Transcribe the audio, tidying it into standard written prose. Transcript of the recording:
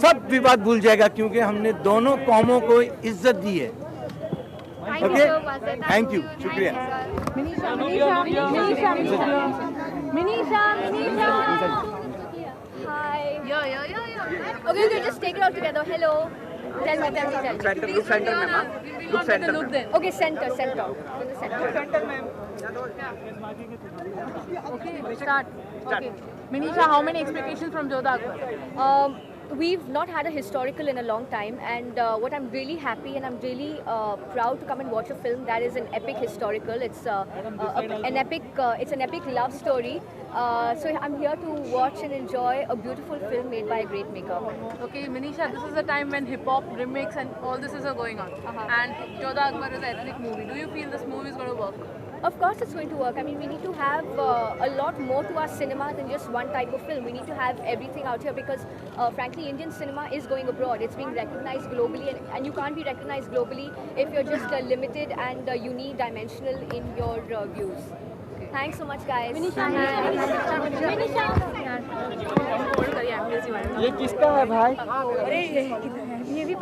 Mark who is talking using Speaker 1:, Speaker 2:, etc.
Speaker 1: सब विवाद भूल जाएगा, क्योंकि हमने दोनों कौमों को इज्जत दी है। ओके, थैंक यू, शुक्रिया।
Speaker 2: Hi. Okay, just take it all together. Hello. Tell me.
Speaker 3: Look center, ma'am. Look center.
Speaker 2: Okay, center. To the center.
Speaker 4: Okay, start. Okay. Minissha, how many expectations from Jodhaa Akbar?
Speaker 2: We've not had a historical in a long time, and what I'm really happy and I'm really proud to come and watch a film that is an epic historical. It's it's an epic love story. So I'm here to watch and enjoy a beautiful film made by a great maker.
Speaker 4: Okay, Minissha, this is the time when hip-hop, remix and all this is going on. And Jodhaa Akbar is an ethnic movie. Do you feel this movie is going to work?
Speaker 2: Of course it's going to work. I mean, we need to have a lot more to our cinema than just one type of film. We need to have everything out here because frankly, Indian cinema is going abroad. It's being recognized globally, and you can't be recognized globally if you're just limited and unidimensional in your views. Thanks so much, guys.
Speaker 4: Minissha.
Speaker 5: ये किसका है भाई?
Speaker 4: अरे ये भी